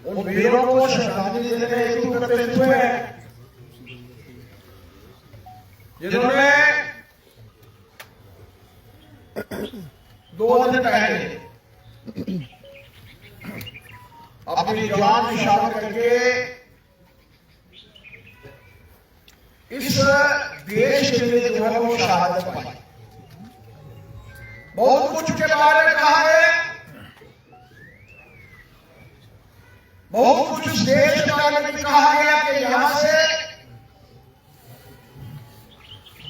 उन वीरों को श्रद्धांजलि देने हेतु एकत्रित हुए हैं जिन्होंने 2 दिन पहले अपनी जान निछावर करके इस देश के लिए जो है वो शहादत पाई। बहुत कुछ के बारे में कहा है, बहुत कुछ देश के बारे में कहा गया कि यहां से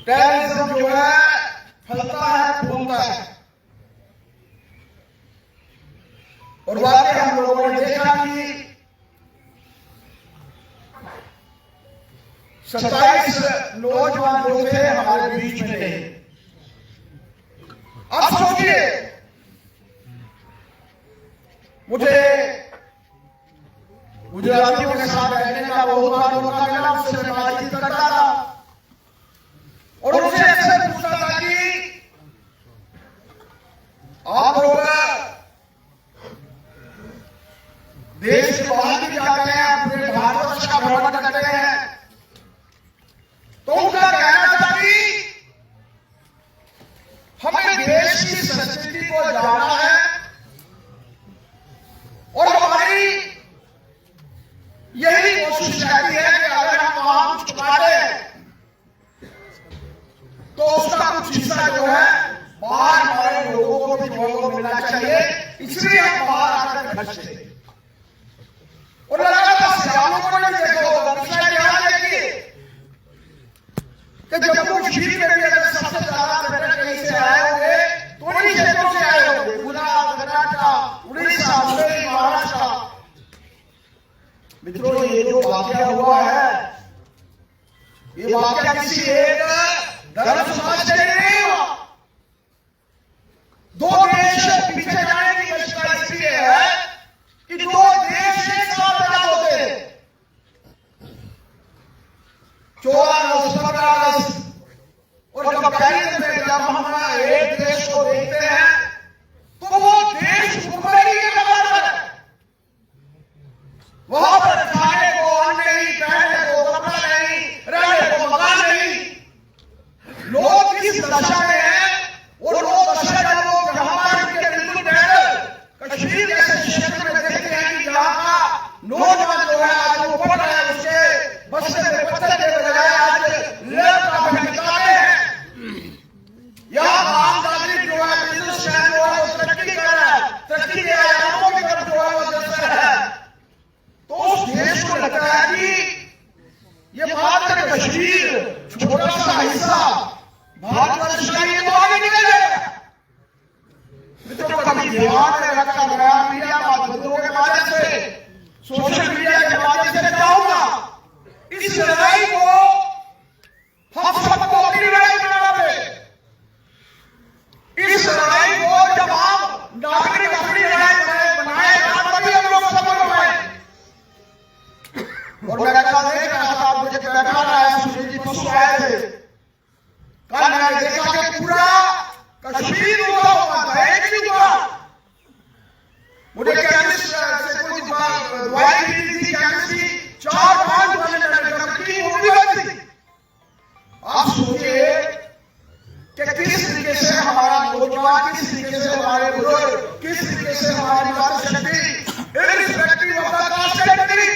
टेररिज्म जो है फैलता है, फूलता है। और वाकई हम लोगों ने देखा कि 27 नौजवान जो थे हमारे बीच में नहीं। अब सोचिए, मुझे गुजरातियों के साथ रहने का बहुत बार मौका मिला, उससे मैं बातचीत करता था और उनसे अक्सर पूछता था कि आप लोग देश के बाहर भी जाते हैं, अपने भारतवर्ष का भ्रमण करते हैं, तो उनका कहना था कि हमें देश की संस्कृति को जानना है और हमारी यही कोशिश रहती है कि अगर हम वहां कुछ पाते हैं तो उसका कुछ हिस्सा जो है बाहर हमारे लोगों को भी जो मिलना चाहिए, इसलिए हम बाहर आकर खर्चते हैं। और लगातार सियालों ने देखो दूसरा ध्यान रखिए कि जम्मू कश्मीर में भी अगर सबसे ज्यादा पर्यटक कहीं से आए होंगे तो इन्हीं क्षेत्रों से आए होंगे, गुजरात, कर्नाटक, उड़ीसा, मुंबई, महाराष्ट्र। मित्रों, ये जो वाकया हुआ है, ये वाकया किसी एक धर्म समाज से नहीं हुआ। 2 देश पीछे जाने की आवश्यकता इसलिए है कि 2 देश एक साथ आजाद होते हैं। 14 अगस्त, 15 अगस्त और जब पहले में जब हम एक देश को देखते हैं तो वो देश भुखमरी के बराबर है। वहां पर खाने को अन्न नहीं, पहनने को कपड़ा नहीं, रहने को मकान नहीं। लोग किस दशा में हैं और वो दशा जब वो हमारे के बिल्कुल बैठे कश्मीर जैसे क्षेत्र में देखते हैं कि जहां का नौजवान जो है आज वो पढ़ रहा है, उसके बस्ते में पत्थर के बजाय आज लैपटॉप में निकाले हैं। यहाँ आम नागरिक जो है बिजनेसमैन जो है वो तरक्की कर रहा है, तरक्की के आयामों की तरफ जो है वो अग्रसर है। तो उस देश को लगता है कि ये मात्र कश्मीर छोटा सा हिस्सा भारतवर्ष का, ये तो आगे निकल जाएगा। मित्रों, कभी ध्यान में रखा गया मीडिया माध्यमों के माध्यम से, सोशल मीडिया के माध्यम से चाहूंगा इस लड़ाई को हम सबको अपनी लड़ाई बना दे। इस लड़ाई को जब हम नागरिक अपनी लड़ाई बनाएगा तभी हम लोग सफल हो पाएंगे। और मैं देख रहा था, मुझे बैठा रहा है, सुनील जी परसों आए थे, कल मैंने देखा कि पूरा कश्मीर हुआ हुआ था, एक ही हुआ। मुझे केमिस्ट से कोई दवाई मिली थी, केमिस्ट की 4-5 घंटे वो भी होती थी। आप सोचिए कि किस तरीके से हमारा नौजवान, किस तरीके से हमारे बुजुर्ग, किस तरीके से हमारी मातृशक्ति, irrespective of the caste category,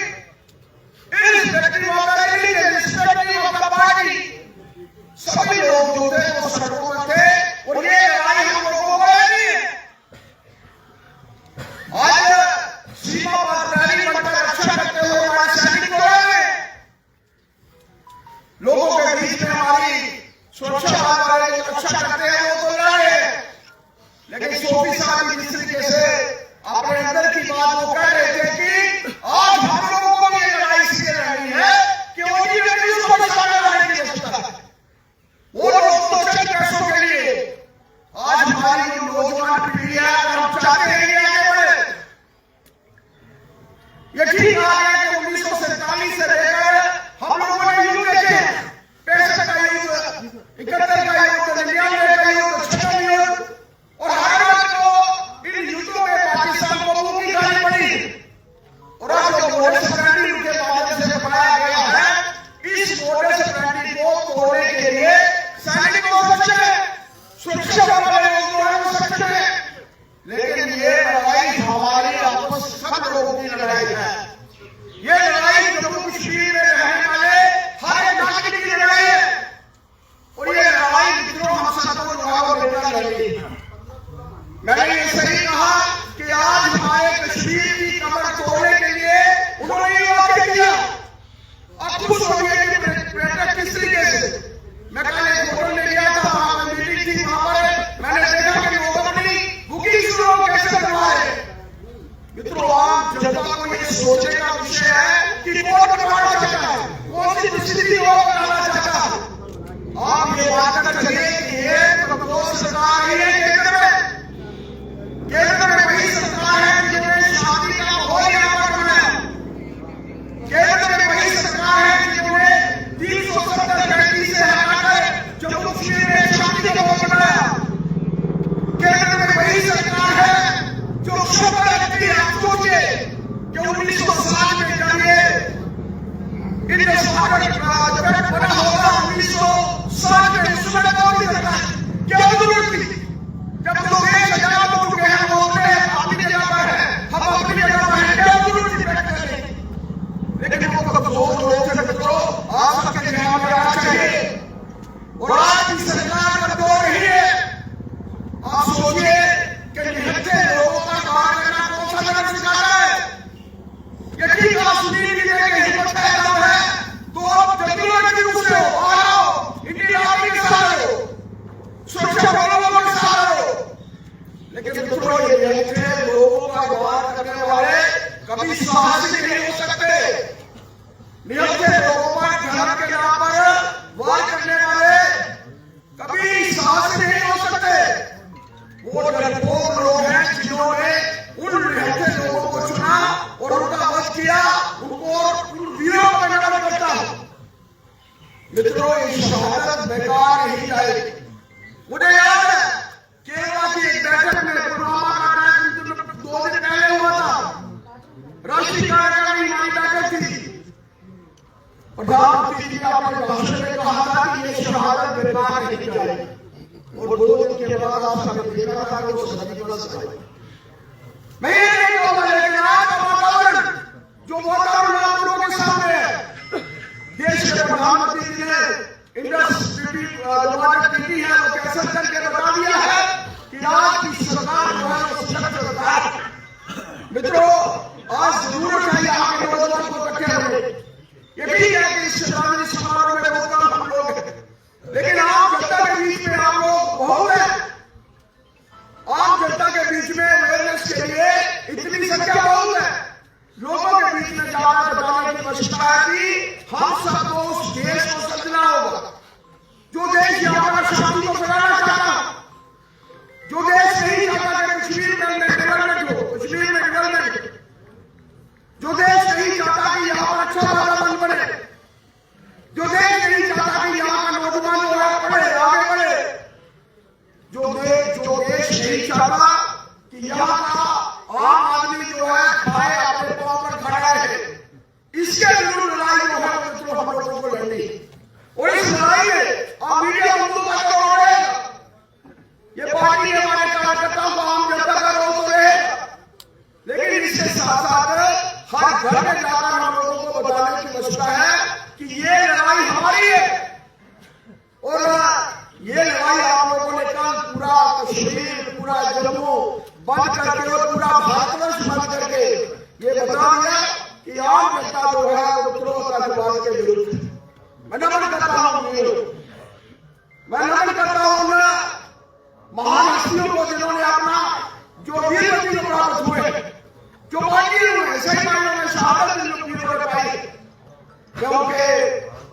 irrespective of the religion, irrespective of the party, सभी लोग जो थे वो सड़कों में थे और ये लड़ाई हम लोगों को लड़नी है। आज सीमा पर रैली बनकर रक्षा करते हुए हमारे सैनिक को लोगों के बीच में हमारी सुरक्षा वाले जो रक्षा करते हैं वो तो लड़े, लेकिन सोफी साहब जिस तरीके से अपने अंदर की बात वो कह रहे थे कि आज हम लोगों को ये लड़ाई इसलिए लड़नी है कि उनकी बेटी उसको बचाने लड़ाई की आवश्यकता है। वो लोग तो चंद पैसों के लिए आज हमारी जो नौजवान पीढ़ी है, हम चाहते हैं कि आगे बढ़े। ये ठीक आ गया कि 1947 से लेकर हम लोगों ने युद्ध देखे, 65 का युद्ध, 71 का युद्ध, 99 का युद्ध, 56 युद्ध, और हर बार तो इन युद्धों कश्मीर की कमर तोड़ने के लिए उन्होंने ये वाक्य किया। अब खुश हो गए कि बेटा किस तरीके से। मैं कल एक होटल में गया था, वहां पर मीटिंग थी, वहां पर मैंने देखा कि लोग अपनी बुकिंग शुरू कैसे करवाए। मित्रों, आम जनता को ये सोचने का विषय है कि कौन करवाना चाहता है, कौन सी परिस्थिति वो बनाना चाहता है। आप ये बात कर चलिए कि ये कमजोर सरकार ही है केंद्र में वही सरकार है जिन्होंने शांति का माहौल यहाँ पर बनाया। केंद्र में वही सरकार है जिन्होंने 370 से हटाकर जम्मू कश्मीर में शांति का माहौल बनाया। केंद्र में वही सरकार है जो शब्द रखती है। आप सोचिए कि 1960 में जब ये इंडियन सागर जब बना होगा 1960 में, उसमें कौन सी सरकार क्या जरूरत थी? जब लोग एक हजार हो चुके हैं, वो अपनी जगह पर है, हम अपनी जगह पर हैं, क्या जरूरत थी बैठ करने? लेकिन वो कमजोर लोग हैं मित्रों, आप सबके ध्यान में आना चाहिए। और आज की सरकार कमजोर नहीं है। आप सोचिए कि निहत्थे लोगों का काम करना कौन सा जगह सिखाता है? यदि कश्मीर की जगह हिम्मत का काम है तो आप जंगलों में घुसे हो, आ जाओ, इंडियन आर्मी के साथ हो, सुरक्षा बलों के साथ हो। लेकिन मित्रों, ये निहत्थे लोगों का वार करने वाले कभी साहसी नहीं हो सकते। निहत्थे लोगों पर धर्म के नाम पर वार करने वाले कभी साहसी नहीं हो सकते। वो डरपोक लोग हैं जिन्होंने उन निहत्थे लोगों को चुना और उनका वध किया। उनको उन वीरों को मैं नमन करता हूं। मित्रों, ये शहादत बेकार नहीं जाएगी। मुझे याद है केरला की एक बैठक में, पुलवामा का अटैक 2 दिन पहले हुआ था, राष्ट्रीय कार्यकारिणी हमारी बैठक थी। प्रधानमंत्री जी ने अपने भाषण में कहा था कि ये शहादत बेकार नहीं जाएगी। और 2 दिन के बाद आप सबने देखा था कि वो सदी दिवस आए। मैं ये नहीं कहूंगा, लेकिन आज का वातावरण जो वातावरण आप लोगों के सामने है, देश के प्रधानमंत्री जी ने इंडस ट्रीटी है वो कैंसिल करके बता दिया है कि आज की सरकार जो है वो सशक्त सरकार। मित्रों, आज जरूरत है यहाँ के नौजवान को इकट्ठे होने। ये भी है कि इस श्रद्धांजलि समारोह में बहुत कम हम लोग हैं, लेकिन आम जनता के बीच में आप लोग बहुत है। आम जनता के बीच में अवेयरनेस के लिए इतनी संख्या बहुत है। लोगों के बीच में जाकर बताने की आवश्यकता है कि हम सबको उस देश को समझना होगा जो देश यहाँ पर शांति को बनाना चाहता, जो देश नहीं चाहता कि कश्मीर में डेवलपमेंट हो, कश्मीर में डेवलपमेंट, जो देश नहीं चाहता कि यहाँ पर अच्छा वातावरण बने, जो देश नहीं चाहता कि यहाँ का नौजवान जो है पढ़े आगे बढ़े, जो देश नहीं चाहता कि यहाँ का आम आदमी जो है खाए अपने पांव पर खड़ा है। इसके विरुद्ध लड़ाई जो है मित्रों हम लोगों को लड़नी। और इस लड़ाई में आप मीडिया उर्दू का रोल रहेगा, ये पार्टी हमारे कार्यकर्ताओं को आम जनता का रोल तो रहेगा, लेकिन इसके साथ साथ हर घर में जाकर हम लोगों को बताने की आवश्यकता है कि ये लड़ाई हमारी है। और ये लड़ाई आप लोगों ने कल पूरा कश्मीर, पूरा जम्मू बंद करके और पूरा भारतवर्ष बंद करके ये बता दिया कि आम जनता जो है मित्रों आतंकवाद के विरुद्ध। मैं नमन करता हूं मैं नमन करता हूं उन महान हस्तियों को जिन्होंने अपना जो वीरगति को प्राप्त हुए, जो बाकी हुए, सही मायनों में शहादत वीरों ने पाई। क्योंकि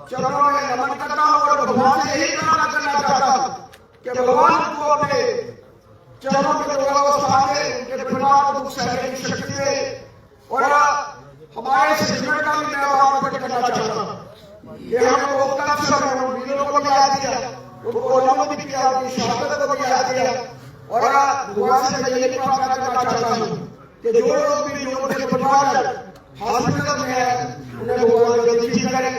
चरणों में नमन करता हूं और भगवान से यही प्रार्थना करना चाहता हूं कि भगवान को अपने चरणों में जो व्यवस्था दे, उनके परिवार को दुख सहने की शक्ति दे। और हमारे सेगमेंट का भी मैं बात प्रकट करना चाहता हूं कि हमने वो कल वीरों को भी याद दिया, उनको नमन भी किया, उनकी शहादत को भी याद दिया। और भगवान से मैं यही प्रार्थना करना चाहता हूं कि जो लोग भी उनके परिवार हॉस्पिटल में है उन्हें भगवान जल्दी ठीक करें।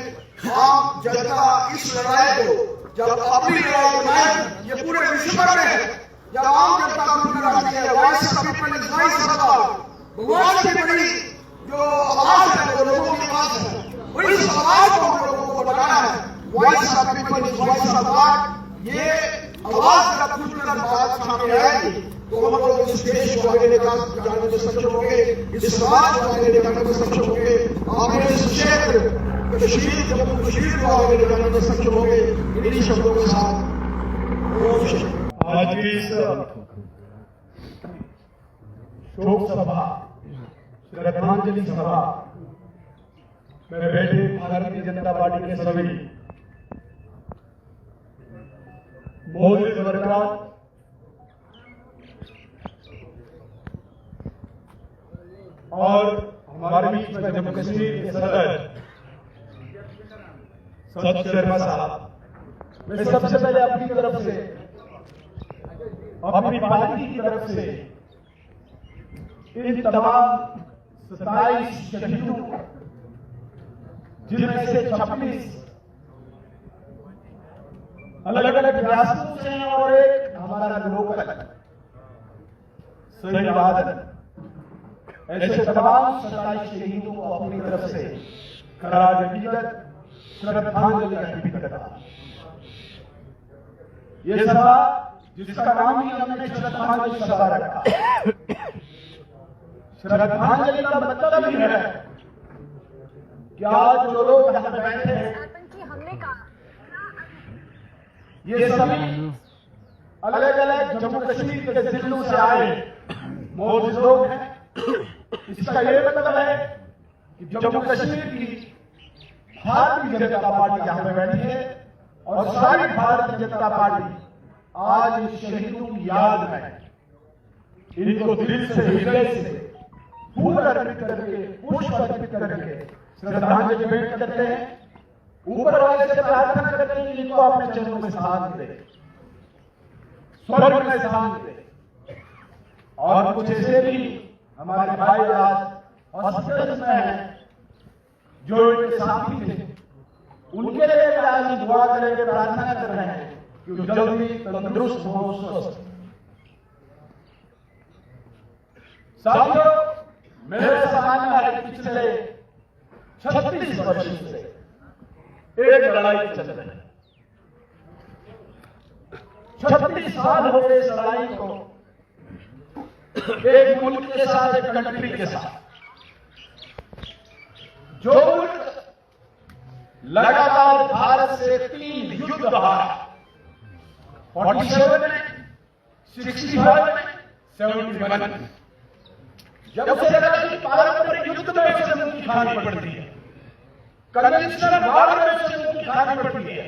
आम जनता इस लड़ाई को जब अपनी लड़ाई बनाए, ये पूरे विश्व भर में है, जब आम जनता मिलकर आती है, voice of people is voice of God. भगवान की बड़ी जो आवाज है वो लोगों की आवाज है, और इस आवाज को हम लोगों को बनाना है। Voice of people is voice of God. ये आवाज जब खुलकर बात सामने आएगी तो हम लोग इस देश को आगे लेकर जाने में सक्षम होंगे, इस समाज को आगे लेकर जाने में सक्षम होंगे, आगे इस क्षेत्र कश्मीर, जम्मू कश्मीर को आगे ले जाने में सक्षम होंगे। इन्हीं शब्दों के साथ आज की इस शोक सभा, श्रद्धांजलि सभा में बैठे भारतीय जनता पार्टी के सभी मौजूद वर्करान और हमारे बीच में जम्मू कश्मीर के सदर सत शर्मा साहब, मैं सबसे पहले अपनी तरफ से, अपनी पार्टी की तरफ से इन तमाम 27 शहीदों, जिनमें से 26 अलग अलग रियासतों से हैं और एक हमारा लोकल शहीद आदम, ऐसे तमाम 27 शहीदों को अपनी तरफ से खराज अकीदत श्रद्धांजलि अर्पित करता। ये सभा, जिसका नाम ही हमने श्रद्धांजलि सभा रखा, श्रद्धांजलि का मतलब ही है कि आज जो लोग यहाँ बैठे हैं, ये सभी अलग अलग जम्मू कश्मीर के जिलों से आए मौजूद लोग हैं। इसका ये मतलब है कि जम्मू कश्मीर की भारतीय जनता पार्टी यहाँ पे बैठी है और सारी भारतीय जनता पार्टी आज इन शहीदों की याद में इनको दिल से, हृदय से फूल अर्पित करके, पुष्प अर्पित करके श्रद्धांजलि भेंट करते हैं। ऊपर वाले से प्रार्थना करते हैं कि इनको अपने चरणों में स्थान दे, स्वर्ग में स्थान दे। और कुछ ऐसे भी हमारे भाई आज हॉस्पिटल में हैं, जो इनके साथी थे, उनके लिए आज दुआ करके प्रार्थना कर रहे हैं कि जल्दी तंदुरुस्त हो, स्वस्थ। साथियों, मेरा मानना है कि पिछले 36 वर्षों से एक लड़ाई चल रही है। 36 साल हो गए इस लड़ाई को, एक मुल्क के साथ, एक कंट्री के साथ। जो मुल्क लगातार भारत से 3 युद्ध हारा, 47 में, 65 में, 71 में, जब से लगा कि पारंपरिक युद्ध में उसे मुक्ति खानी पड़ती है, कन्वेंशनल वार में उसे मुक्ति खानी पड़ती है।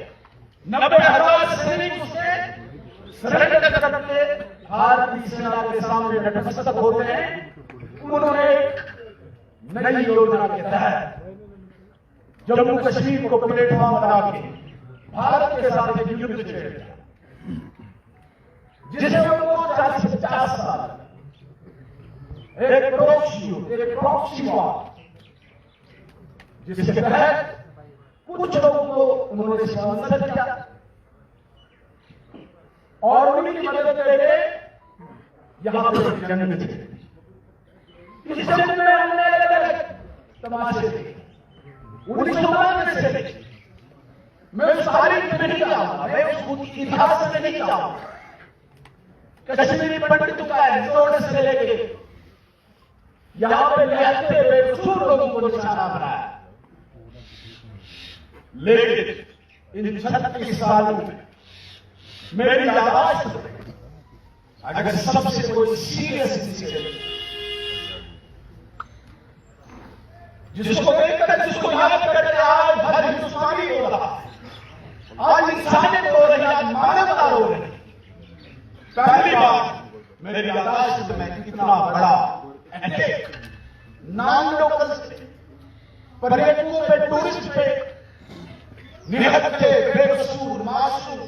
90,000 सैनिक उसके सरेंडर करके भारतीय सेना के सामने नतमस्तक होते हैं। उन्होंने नई योजना के तहत जम्मू कश्मीर को प्लेटफॉर्म बना के भारत के साथ एक युद्ध छेड़ दिया, जिसमें उनको 40-50 साल एक प्रॉक्सी वॉर, जिसके तहत कुछ लोगों को उन्होंने स्पॉन्सर किया और उन्हीं की मदद करके यहां पर जंग थे। इस जंग में हमने अलग अलग तमाशे देखे, 1992 से देखे। मैं उस तारीख में नहीं जाऊंगा, मैं उस इतिहास में नहीं जाऊंगा। कश्मीरी पंडितों का एपिसोड से लेके यहां पे रहते बेकसूर लोगों को निशाना बनाया, लेकिन इन 36 सालों में मेरी यादाश्त में अगर सबसे कोई सीरियस इंसिडेंट जिसको देखकर, जिसको याद करके आज हर हिंदुस्तानी हो रहा, आज इंसानियत हो रही, आज मानवता हो रही, पहली बार मेरी यादाश्त में कितना बड़ा अटैक नॉन लोकल पर्यटकों पे, टूरिस्ट पे, निहत्थे, बेकसूर, मासूम,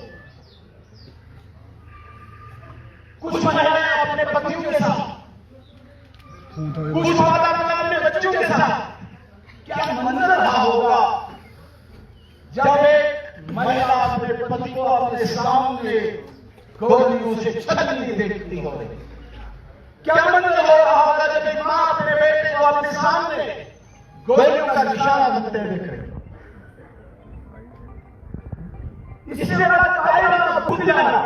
कुछ महिलाएं अपने पतियों के साथ, कुछ माता पिता अपने बच्चों के साथ। क्या मंजर रहा होगा जब एक महिला अपने पति को अपने सामने गोलियों से छलनी देखती हो रही? क्या मंजर हो रहा होगा जब एक मां अपने बेटे को अपने सामने गोलियों का निशाना बनते देख रही? इससे बड़ा कायरा भूल जाना,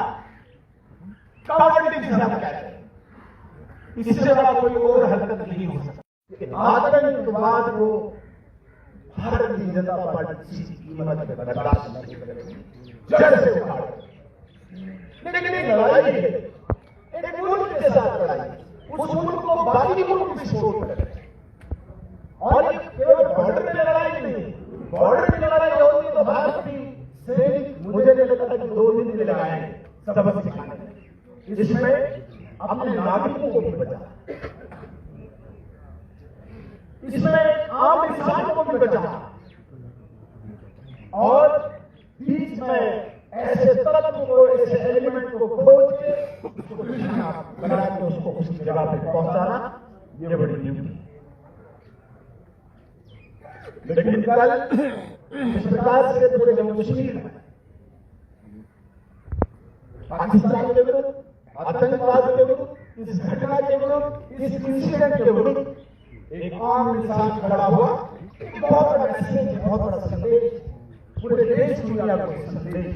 कावड़ी जिसे हम कहते हैं, इससे बड़ा कोई और हरकत नहीं हो सकता। आतंकवाद को भारतीय जनता पार्टी की कीमत में बर्दाश्त नहीं करेगी, जड़ से उखाड़ेगी। लेकिन ये लड़ाई है, एक मुल्क के साथ लड़ाई, उस मुल्क को बाकी मुल्क विस्फोट करें। और ये केवल बॉर्डर में लड़ाई नहीं, बॉर्डर में लड़ाई होती तो भारत की सैनिक मुझे नहीं लगता कि 2 दिन में लगाए सबक सिखाने। इसमें अपने नागरिकों को भी बचा, इसमें आम इंसान को भी बचा, और बीच में ऐसे तत्व को, ऐसे एलिमेंट को खोज के उसको बना के उसको उस जगह पे पहुंचाना, ये बड़ी ड्यूटी। लेकिन कल इस प्रकार से पूरे जम्मू कश्मीर में पाकिस्तान के विरुद्ध, आतंकवाद के विरुद्ध, इस घटना के विरुद्ध, इस इंसिडेंट के विरुद्ध एक आम इंसान खड़ा हुआ। बहुत बड़ा मैसेज, बहुत बड़ा संदेश पूरे देश दुनिया को संदेश।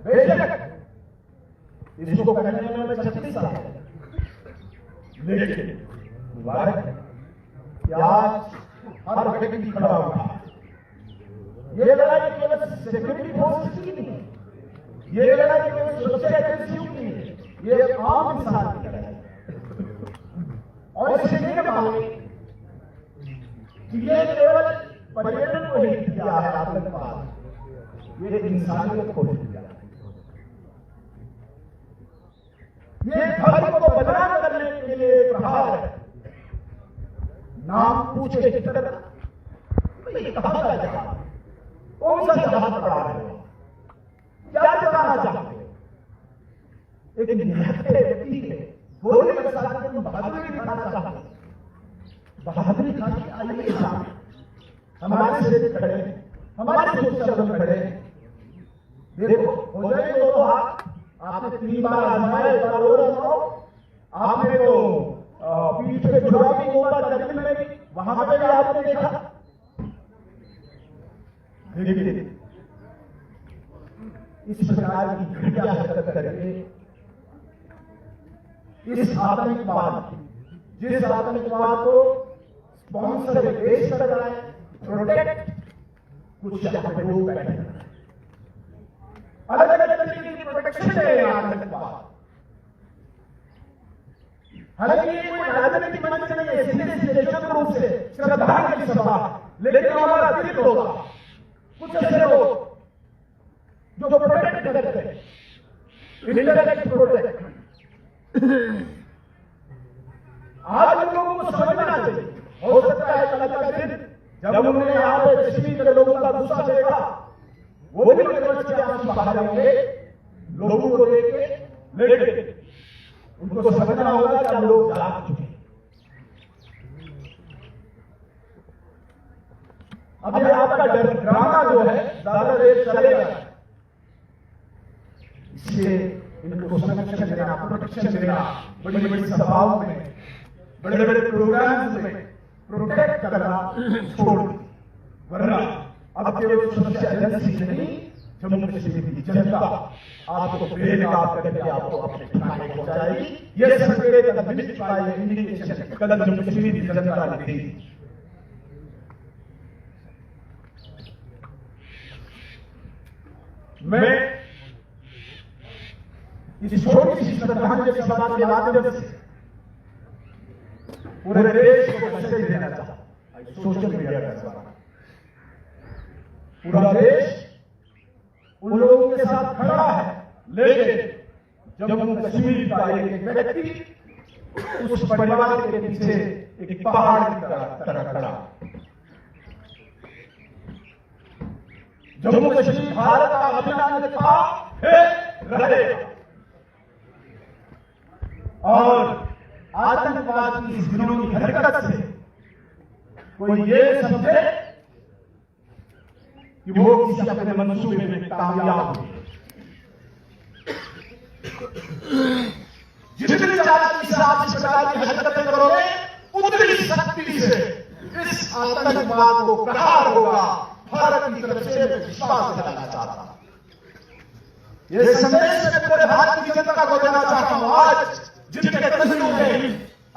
बेशक इसको करने में 36 साल है, लेकिन मुबारक है कि आज हर व्यक्ति खड़ा हुआ। ये लड़ाई केवल सिक्योरिटी फोर्स की नहीं है, ये लड़ाई केवल सुरक्षा एजेंसियों की नहीं है, ये आम इंसान की लड़ाई है। और इसे ये माने कि ये केवल पर्यटन को ही किया है आतंकवाद, ये इंसानियत को ही किया है। ये धर्म को बदनाम करने के लिए प्रहार है। नाम पूछ के कितना कहां का जहां, कौन सा जहां पड़ा है, क्या जगाना चाहते हो? एक निहत्थे व्यक्ति के बोलने के साथ तुम बहादुरी दिखाना चाहते हो, बहादुरी दिखाने आइए सामने, हमारे से खड़े हैं, हमारे सुरक्षा में खड़े हैं। देखो हो जाए तो हाथ, आपने 3 बार आजमाया, एक बार और आजमाओ। आपने तो पीठ पे जुड़ा भी होगा जमीन में भी, वहां पे भी आपने देखा। लेकिन इस प्रकार की घटिया हरकत करके इस आतंकवाद, जिस आतंकवाद को स्पॉन्सर देश कर रहा है, प्रोटेक्ट कुछ यहाँ पे लोग बैठे हैं, अलग अलग तरीके की प्रोटेक्शन दे रहे हैं आतंकवाद। हालांकि ये कोई राजनीतिक मंच नहीं है, सीधे सीधे चुप रूप से श्रद्धांजलि सभा, लेकिन हमारा दिल होगा कुछ ऐसे लोग जो प्रोटेक्ट करते हैं, इंडायरेक्ट प्रोटेक्ट। आज हम लोगों को समझना चाहिए, हो सकता है कल का दिन जब उन्होंने यहाँ पे कश्मीर के लोगों का गुस्सा देखा, वो भी निर्वच के आंसू बहा जाएंगे लोगों को लेके, लेकिन उनको समझना होगा कि हम लोग जाग चुके हैं। अब ये आपका ड्रामा जो है ज्यादा देर चलेगा, इससे इनको संरक्षण देना, प्रोटेक्शन देना, बड़ी बड़ी सभाओं में, बड़े बड़े प्रोग्राम्स में प्रोटेक्ट करना छोड़, वरना अब केवल सुरक्षा एजेंसी नहीं, जम्मू कश्मीर की जनता आपको बेनकाब करके आपको अपने ठिकाने पहुंचाएगी। ये संकेत मिल चुका है, इंडिकेशन कल जम्मू कश्मीर की जनता ने दी। मैं इस छोटी सी श्रद्धांजलि सभा के माध्यम से पूरे देश को मैसेज देना चाहता हूं, सोशल मीडिया का सवाल, पूरा देश उन लोगों के साथ खड़ा है, लेकिन जम्मू कश्मीर का एक व्यक्ति उस परिवार के पीछे एक पहाड़ की तरह खड़ा। जम्मू कश्मीर भारत का अभिन्न था, रहेगा। और आतंकवाद की इस घिनौनी हरकत से कोई ये समझे कि वो किसी अपने मंसूबे में कामयाब हो। जितनी ज्यादा इस प्रकार की हरकतें करोगे, उतनी शक्ति से इस आतंकवाद को प्रहार होगा। भारत की तरफ से विश्वास दिलाना चाहता हूं, ये संदेश मैं पूरे भारत की जनता को देना चाहता हूं। आज जिनके कदमों में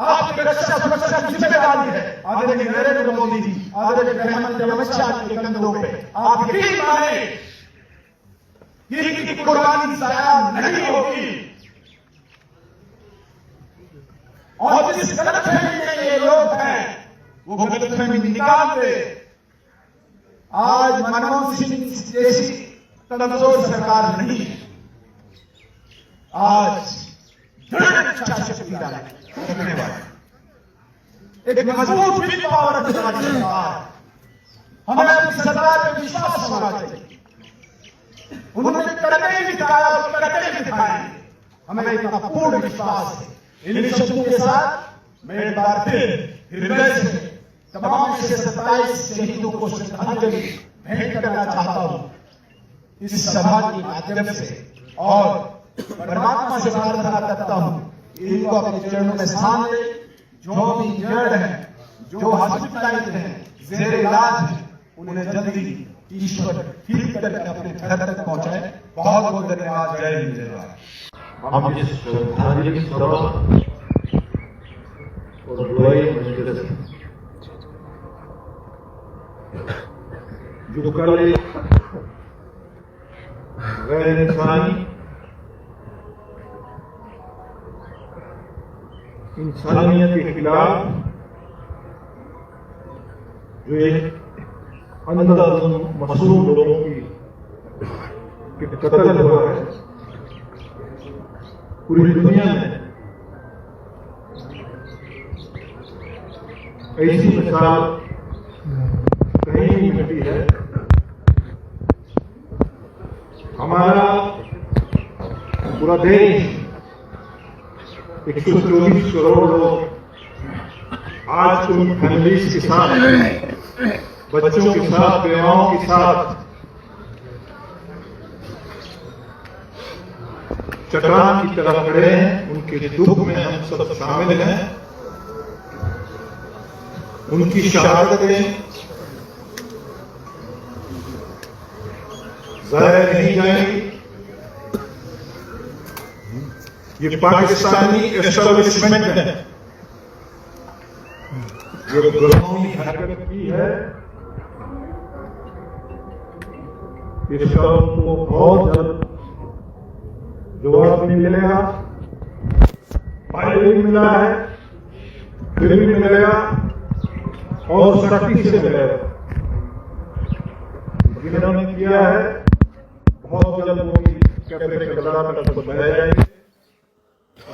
आपकी रक्षा सुरक्षा की जिम्मेदारी है आदरणीय नरेंद्र मोदी जी, आदरणीय गृह मंत्री अमित शाह के कंधों पे। आप यकीन माने कि इनकी कुर्बानी जाया नहीं होगी। और जिस गलतफहमी में ये लोग हैं वो गलतफहमी निकाल दे। आज मनमोहन सिंह जैसी कमजोर सरकार नहीं है, आज दृढ़ इच्छा शक्ति रखने वाली एक मजबूत विल पावर रखने वाली सरकार। हमें अपनी सरकार पे विश्वास होना चाहिए। उन्होंने करके ही दिखाया और करके ही दिखाएंगे, हमें इतना पूर्ण विश्वास है। इन शब्दों के साथ मैं एक बार फिर हृदय से तमाम 127 शहीदों को श्रद्धांजलि भेंट करना चाहता हूं इस सभा के माध्यम से, और परमात्मा से प्रार्थना करता हूं कि इनको अपने चरणों में स्थान दे। जो भी जड़ है, जो हॉस्पिटलाइज है, जेर इलाज है, उन्हें जल्दी ईश्वर ठीक करके अपने घर तक पहुंचाए। बहुत बहुत धन्यवाद। जय हिंद, जय भारत। हम इस श्रद्धांजलि सभा और दुआई मजलिस जो कल गैर इंसानी इंसानियत के खिलाफ जो एक अंधाधुन मासूम लोगों की कत्ल हुआ है, पूरी दुनिया में ऐसी मिसाल कहीं नहीं मिलती है। हमारा पूरा देश 124 करोड़ लोग आज उन फैमिलीज के साथ, बच्चों के साथ, बेवाओं के साथ चट्टान की तरह खड़े हैं। उनके दुख में हम सब शामिल हैं। उनकी शहादतें जाया नहीं जाएंगी। ये पाकिस्तानी एस्टेब्लिशमेंट ने जो घिनौनी हरकत की है, इसका उनको बहुत जल्द जवाब भी मिलेगा। पहले भी मिला है, फिर भी मिलेगा और सख्ती से मिलेगा। जिन्होंने किया है बहुत जल्द उनकी कैबिनेट के दौरान तक बताया जाएगा।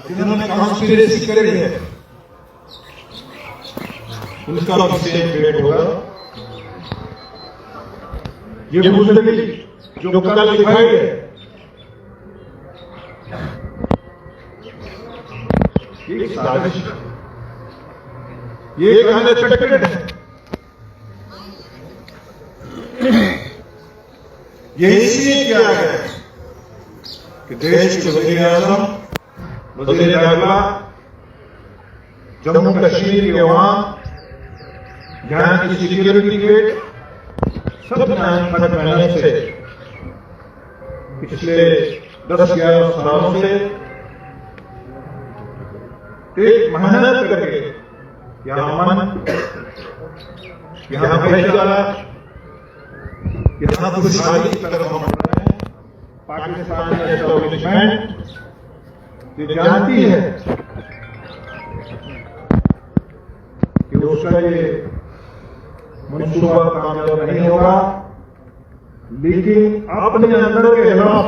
जिन्होंने कॉन्स्पिरेसी करी है उनका भी सेम रेट होगा। ये मुजरिम जो कल दिखाई है, ये साजिश, ये कहने चटकट है। ये इसलिए किया गया कि देश के वजीर आजम, वजीर दाखिला, जम्मू कश्मीर के अवाम, यहाँ की सिक्योरिटी गेट सब फर्क महीने से पिछले 10-11 सालों से एक मेहनत करके यहाँ अमन, यहाँ भाईचारा, यहाँ खुशहाली की तरफ हम बढ़ रहे हैं। पाकिस्तानी एस्टेब्लिशमेंट ये जानती है कि उसका ये मंसूबा कामयाब नहीं होगा, लेकिन अपने अंदर के खिलाफ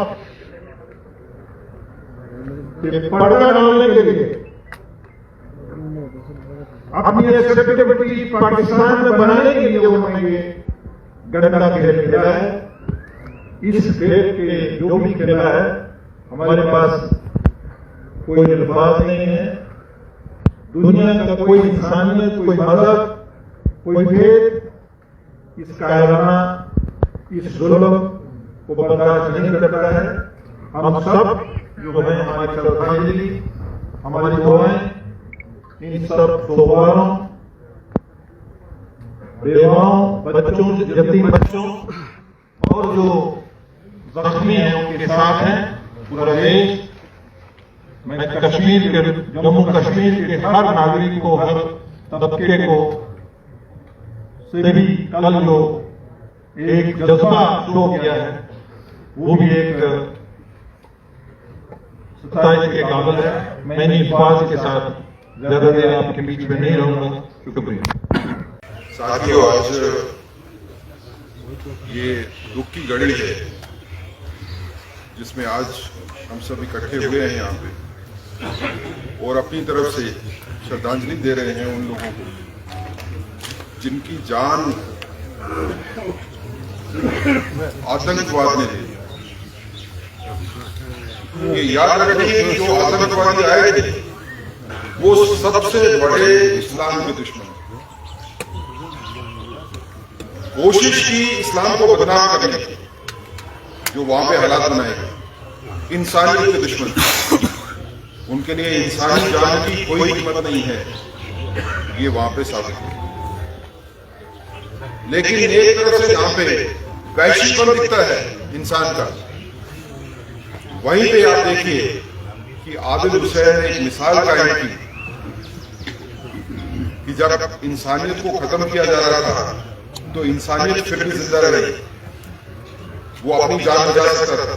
पर्दा डालने के लिए अपनी एक्सेप्टेबिलिटी पाकिस्तान में बनाने के लिए उन्होंने ये गंदा खेल खेला है। इस खेल के जो भी खेला है, हमारे पास कोई अल्फाज नहीं है। दुनिया का कोई इंसानियत, कोई मजहब, कोई भेद इस कायराना, इस जुल्म को बर्दाश्त नहीं करता है। हम सब जो है, हमारी श्रद्धांजलि, हमारी दुआएं इन सब सोमवारों, बेवाओं, बच्चों, यतीम बच्चों और जो जख्मी हैं उनके साथ हैं। पूरा देश मैं कश्मीर के, जम्मू कश्मीर के हर नागरिक को, हर तबके को से भी कल जो एक जज्बा शो किया है वो भी एक सताइश के काबिल है। मैं इस बात के साथ ज्यादा देर आपके बीच में नहीं रहूंगा। शुक्रिया। साथियों, आज ये दुख की घड़ी है जिसमें आज हम सब इकट्ठे हुए हैं यहाँ पे और अपनी तरफ से श्रद्धांजलि दे रहे हैं उन लोगों को जिनकी जान आतंकवाद ने ली। ये याद रखिए कि जो आतंकवादी आए थे वो सबसे बड़े इस्लाम के दुश्मन, कोशिश की इस्लाम को बदनाम करने की, जो वहां पे हालात बनाए गए, इंसानियत के दुश्मन। उनके लिए इंसानी जान की कोई कीमत नहीं है, ये वहां पे साबित है। लेकिन एक तरफ से जहां पे वैश्वीकरण दिखता है इंसान का, वहीं पे आप देखिए कि आदिल हुसैन ने एक मिसाल कायम की कि जब इंसानियत को खत्म किया जा रहा था तो इंसानियत फिर भी जिंदा रही, वो अपनी जान बचा सकता था,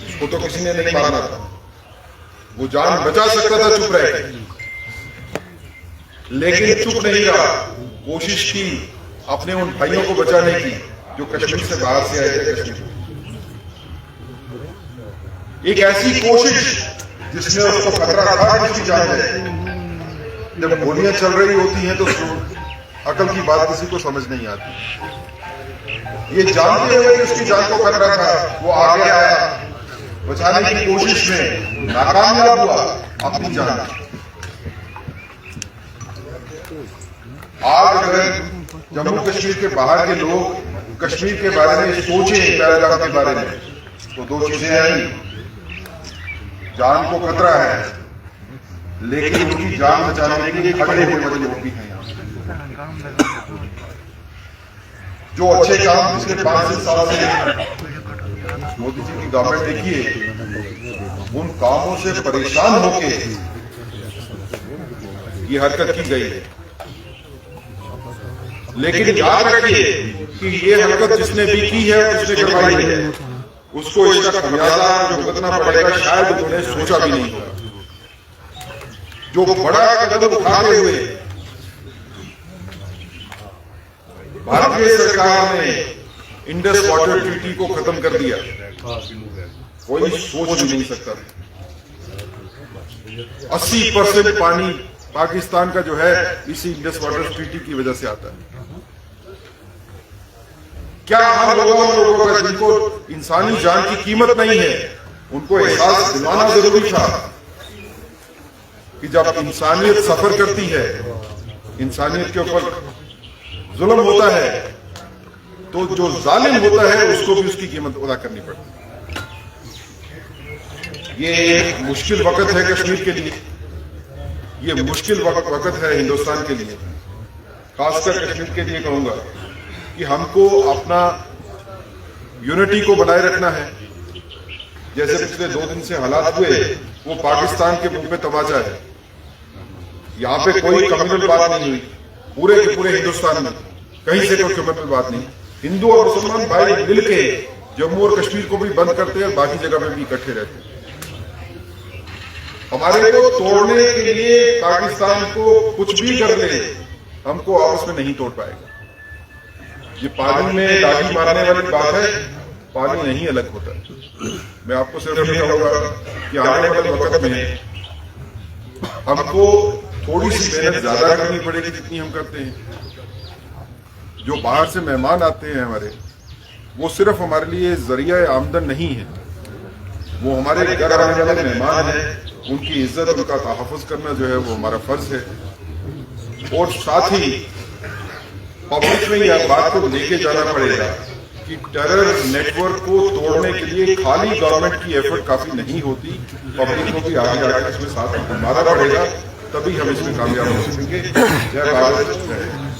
उसको तो किसी ने नहीं मारना था, वो जान बचा सकता था चुप रह के, लेकिन चुप नहीं रहा, कोशिश की अपने उन भाइयों को बचाने की जो कश्मीर से बाहर से आए थे। कश्मीर एक ऐसी कोशिश जिसमें उसको खतरा था किसी जान है। जब गोलियां चल रही होती हैं तो अकल की बात किसी को समझ नहीं आती। ये जानते हुए कि उसकी जान को खतरा था, वो आगे आया, बचाने की कोशिश में नाकामयाब हुआ, अपनी जान। आज अगर जम्मू कश्मीर के बाहर के लोग कश्मीर के बारे में सोचें, पहलगाम के बारे में, तो दो चीजें आई। जान को खतरा है, लेकिन उनकी जान बचाने के लिए खड़े हुए बड़े लोग भी हैं यहाँ। जो अच्छे काम पिछले 5 साल से मोदी जी की गवर्नमेंट देखिए, उन कामों से परेशान होके ये हरकत की गई है। लेकिन याद रखिए कि ये हरकत जिसने भी की है, जिसने करवाई है, उसको इसका खमियाजा जो भुगतना पड़ेगा शायद उन्होंने सोचा भी नहीं होगा। जो बड़ा कदम उठाते हुए भारतीय सरकार ने इंडस वाटर ट्रीटी को खत्म कर दिया, कोई सोच भी नहीं सकता। 80% पानी पाकिस्तान का जो है इसी इंडस वाटर ट्रीटी की वजह से आता है। क्या हम लोगों का जिनको इंसानी जान की कीमत नहीं है, उनको एहसास दिलाना जरूरी था कि जब इंसानियत सफर करती है, इंसानियत के ऊपर जुल्म होता है, तो जो जालिम होता है उसको भी उसकी कीमत अदा करनी पड़ती है। ये एक मुश्किल वक्त है कश्मीर के लिए, ये मुश्किल वक्त है हिंदुस्तान के लिए, खासकर कश्मीर के लिए कहूंगा कि हमको अपना यूनिटी को बनाए रखना है। जैसे पिछले 2 दिन से हालात हुए, वो पाकिस्तान के मुंह पे तमाचा है। यहाँ पे कोई कम्युनल बात नहीं हुई, पूरे के पूरे हिंदुस्तान में कहीं से कोई कम्युनल बात नहीं। हिंदू और मुसलमान भाई मिलके जम्मू और कश्मीर को भी बंद करते हैं, बाकी जगह पे भी इकट्ठे रहते हैं। हमारे को तोड़ने के लिए पाकिस्तान को कुछ भी कर ले, हमको आपस में नहीं तोड़ पाएगा। ये पानी में लाठी मारने वाली बात है, पानी नहीं अलग होता। मैं आपको सिर्फ ये कहूंगा कि आने वाले वक्त में हमको थोड़ी सी मेहनत ज्यादा करनी पड़ेगी जितनी हम करते हैं। जो बाहर से मेहमान आते हैं हमारे, वो सिर्फ हमारे लिए जरिया आमदन नहीं है, वो हमारे घर आने वाले मेहमान हैं, उनकी इज्जत, उनका तहफ़्फ़ुज़ करना जो है वो हमारा फर्ज है। और साथ ही पब्लिक में यह बात को लेके जाना पड़ेगा कि टेरर नेटवर्क को तोड़ने के लिए खाली गवर्नमेंट की एफर्ट काफी नहीं होती, पब्लिक को भी आगे आकर इसमें साथ हमारा पड़ेगा, तभी हम इसमें कामयाब हो सकेंगे। जय भारत।